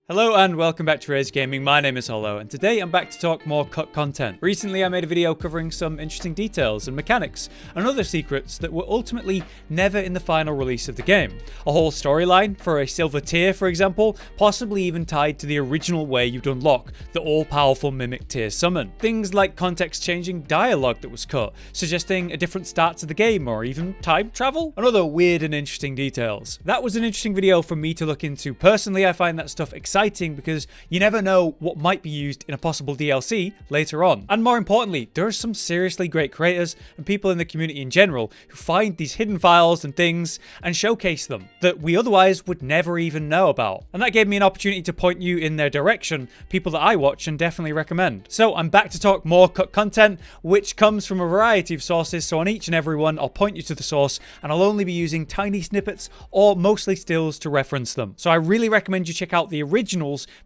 Hello and welcome back to Rage Gaming. My name is Hollow and today I'm back to talk more cut content. Recently I made a video covering some interesting details and mechanics and other secrets that were ultimately never in the final release of the game. A whole storyline for a silver tier, for example, possibly even tied to the original way you'd unlock the all-powerful Mimic tier summon. Things like context-changing dialogue that was cut, suggesting a different start to the game or even time travel, and other weird and interesting details. That was an interesting video for me to look into. Personally, I find that stuff exciting because you never know what might be used in a possible DLC later on. And more importantly, there are some seriously great creators and people in the community in general who find these hidden files and things and showcase them that we otherwise would never even know about. And that gave me an opportunity to point you in their direction, people that I watch and definitely recommend. So I'm back to talk more cut content, which comes from a variety of sources. So on each and every one, I'll point you to the source and I'll only be using tiny snippets or mostly stills to reference them. So I really recommend you check out the originals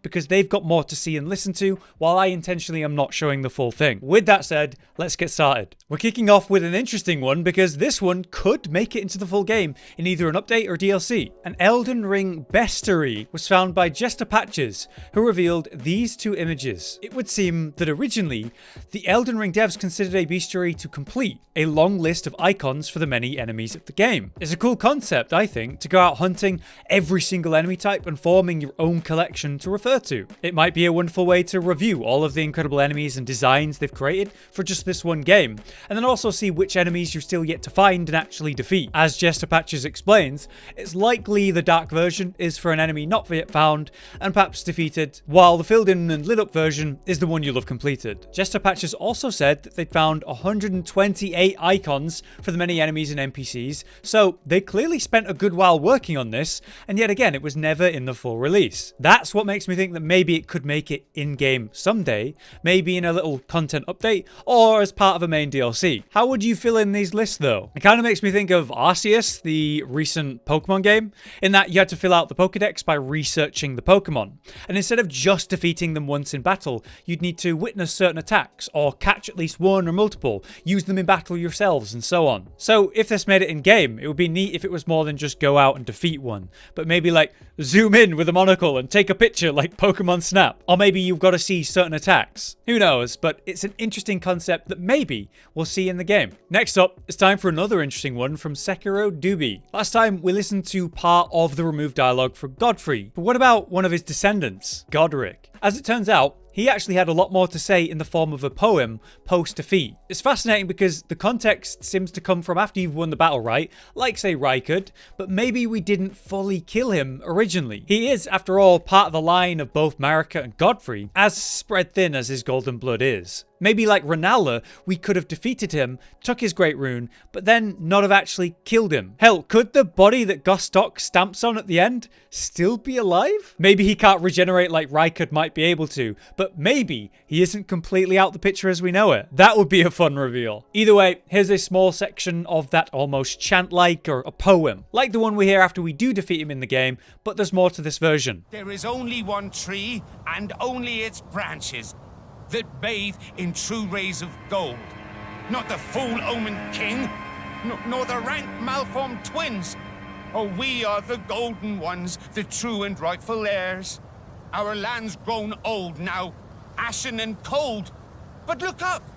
because they've got more to see and listen to, while I intentionally am not showing the full thing. With that said, let's get started. We're kicking off with an interesting one because this one could make it into the full game in either an update or DLC. An Elden Ring Bestiary was found by Jester Patches, who revealed these two images. It would seem that originally, the Elden Ring devs considered a bestiary to complete a long list of icons for the many enemies of the game. It's a cool concept, I think, to go out hunting every single enemy type and forming your own collection to refer to. It might be a wonderful way to review all of the incredible enemies and designs they've created for just this one game, and then also see which enemies you're still yet to find and actually defeat. As Jester Patches explains, it's likely the dark version is for an enemy not yet found and perhaps defeated, while the filled in and lit up version is the one you'll have completed. Jester Patches also said that they'd found 128 icons for the many enemies and NPCs, so they clearly spent a good while working on this, and yet again it was never in the full release. That's what makes me think that maybe it could make it in-game someday, maybe in a little content update or as part of a main DLC. How would you fill in these lists though? It kind of makes me think of Arceus, the recent Pokemon game, in that you had to fill out the Pokedex by researching the Pokemon. And instead of just defeating them once in battle, you'd need to witness certain attacks or catch at least one or multiple, use them in battle yourselves and so on. So if this made it in-game, it would be neat if it was more than just go out and defeat one, but maybe like zoom in with a monocle and take a picture like Pokemon Snap. Or maybe you've got to see certain attacks. Who knows, but it's an interesting concept that maybe we'll see in the game. Next up, it's time for another interesting one from Sekiro Doobie. Last time we listened to part of the removed dialogue for Godfrey, but what about one of his descendants, Godrick? As it turns out, he actually had a lot more to say in the form of a poem post-defeat. It's fascinating because the context seems to come from after you've won the battle, right? Like, say, Rykard, but maybe we didn't fully kill him originally. He is, after all, part of the line of both Marika and Godfrey, as spread thin as his golden blood is. Maybe like Renala, we could have defeated him, took his great rune, but then not have actually killed him. Hell, could the body that Gostoc stamps on at the end still be alive? Maybe he can't regenerate like Rykard might be able to, but maybe he isn't completely out the picture as we know it. That would be a fun reveal. Either way, here's a small section of that almost chant-like or a poem, like the one we hear after we do defeat him in the game, but there's more to this version. There is only one tree, and only its branches, that bathe in true rays of gold. Not the fool Omen King, nor the rank malformed twins. Oh, we are the golden ones, the true and rightful heirs. Our land's grown old now, ashen and cold. But look up,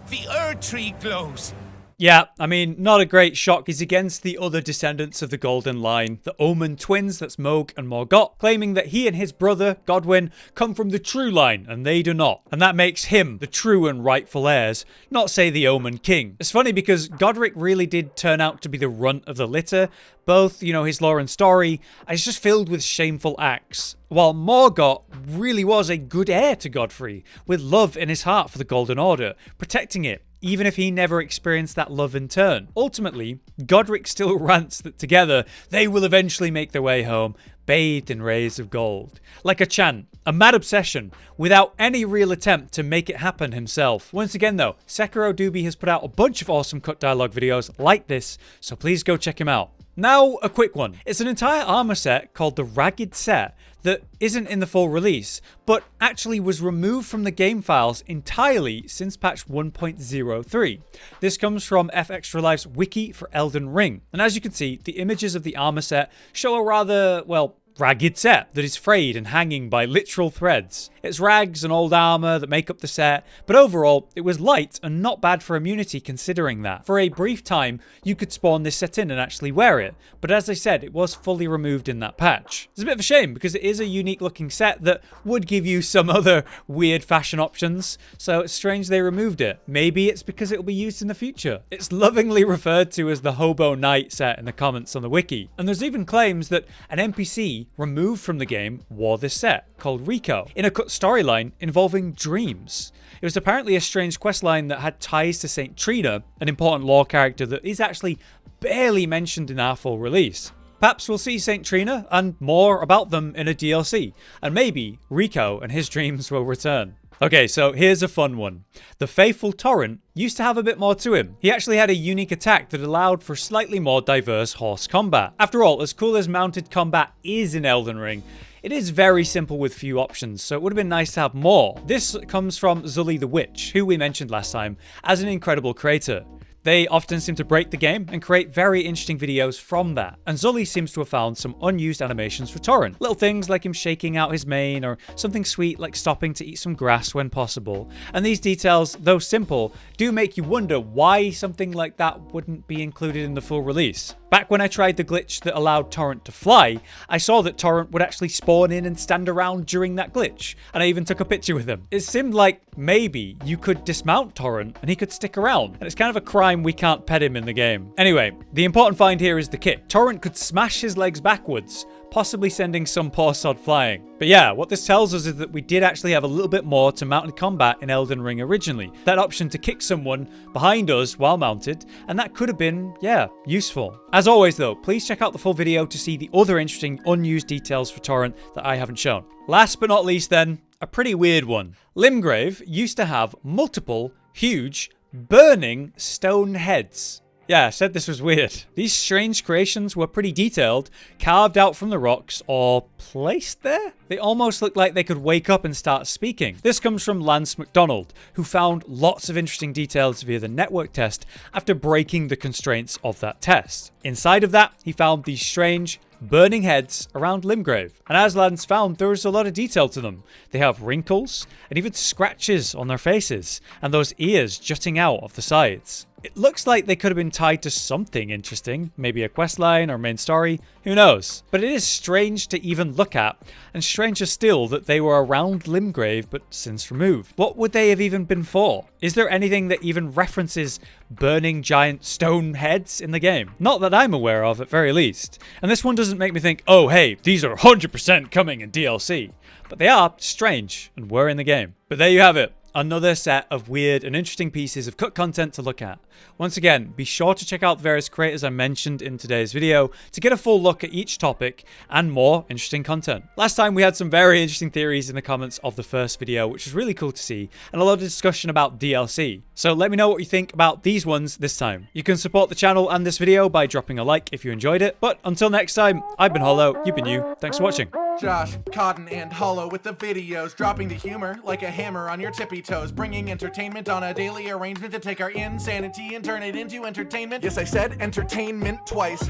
the Erd tree glows. Yeah, I mean, not a great shock. He's against the other descendants of the Golden Line, the Omen twins, that's Mohg and Morgott, claiming that he and his brother, Godwyn, come from the true line, and they do not. And that makes him the true and rightful heirs, not, say, the Omen King. It's funny because Godrick really did turn out to be the runt of the litter, both, you know, his lore and story, and it's just filled with shameful acts. While Morgott really was a good heir to Godfrey, with love in his heart for the Golden Order, protecting it, even if he never experienced that love in turn. Ultimately, Godrick still rants that together, they will eventually make their way home, bathed in rays of gold. Like a chant, a mad obsession, without any real attempt to make it happen himself. Once again though, Sekiro Doobie has put out a bunch of awesome cut dialogue videos like this, so please go check him out. Now, a quick one. It's an entire armor set called the Ragged Set that isn't in the full release, but actually was removed from the game files entirely since patch 1.03. This comes from F Extra Life's wiki for Elden Ring, and as you can see, the images of the armor set show a rather, well, ragged set that is frayed and hanging by literal threads. It's rags and old armor that make up the set, but overall, it was light and not bad for immunity considering that. For a brief time, you could spawn this set in and actually wear it, but as I said, it was fully removed in that patch. It's a bit of a shame because it is a unique looking set that would give you some other weird fashion options, so it's strange they removed it. Maybe it's because it will be used in the future. It's lovingly referred to as the Hobo Knight set in the comments on the wiki, and there's even claims that an NPC removed from the game wore this set, called Rico, in a cut storyline involving dreams. It was apparently a strange questline that had ties to Saint Trina, an important lore character that is actually barely mentioned in our full release. Perhaps we'll see Saint Trina and more about them in a DLC, and maybe Rico and his dreams will return. Okay, so here's a fun one. The faithful Torrent used to have a bit more to him. He actually had a unique attack that allowed for slightly more diverse horse combat. After all, as cool as mounted combat is in Elden Ring, it is very simple with few options, so it would have been nice to have more. This comes from Zully the Witch, who we mentioned last time as an incredible creator. They often seem to break the game and create very interesting videos from that. And Zully seems to have found some unused animations for Torrent. Little things like him shaking out his mane or something sweet like stopping to eat some grass when possible. And these details, though simple, do make you wonder why something like that wouldn't be included in the full release. Back when I tried the glitch that allowed Torrent to fly, I saw that Torrent would actually spawn in and stand around during that glitch, and I even took a picture with him. It seemed like maybe you could dismount Torrent and he could stick around, and it's kind of a crime we can't pet him in the game. Anyway, the important find here is the kick. Torrent could smash his legs backwards, possibly sending some poor sod flying. But yeah, what this tells us is that we did actually have a little bit more to mounted combat in Elden Ring originally. That option to kick someone behind us while mounted, and that could have been, yeah, useful. As always though, please check out the full video to see the other interesting unused details for Torrent that I haven't shown. Last but not least then, a pretty weird one. Limgrave used to have multiple, huge, burning stone heads. Yeah, I said this was weird. These strange creations were pretty detailed, carved out from the rocks or placed there? They almost look like they could wake up and start speaking. This comes from Lance McDonald, who found lots of interesting details via the network test after breaking the constraints of that test. Inside of that, he found these strange, burning heads around Limgrave. And as Lance found, there is a lot of detail to them. They have wrinkles and even scratches on their faces, and those ears jutting out of the sides. It looks like they could have been tied to something interesting, maybe a questline or main story, who knows. But it is strange to even look at, and stranger still that they were around Limgrave but since removed. What would they have even been for? Is there anything that even references burning giant stone heads in the game? Not that I'm aware of, at very least. And this one doesn't make me think, oh hey, these are 100% coming in DLC. But they are strange and were in the game. But there you have it. Another set of weird and interesting pieces of cut content to look at. Once again, be sure to check out the various creators I mentioned in today's video to get a full look at each topic and more interesting content. Last time we had some very interesting theories in the comments of the first video, which was really cool to see, and a lot of discussion about DLC. So let me know what you think about these ones this time. You can support the channel and this video by dropping a like if you enjoyed it, but until next time, I've been Hollow, you've been you, thanks for watching. Josh, Cotton, and Hollow with the videos, dropping the humor like a hammer on your tippy toes, bringing entertainment on a daily arrangement to take our insanity and turn it into entertainment. Yes, I said entertainment twice,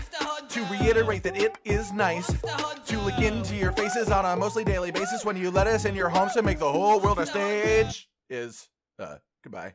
to reiterate that it is nice to look into your faces on a mostly daily basis when you let us in your homes to make the whole world a stage. Goodbye.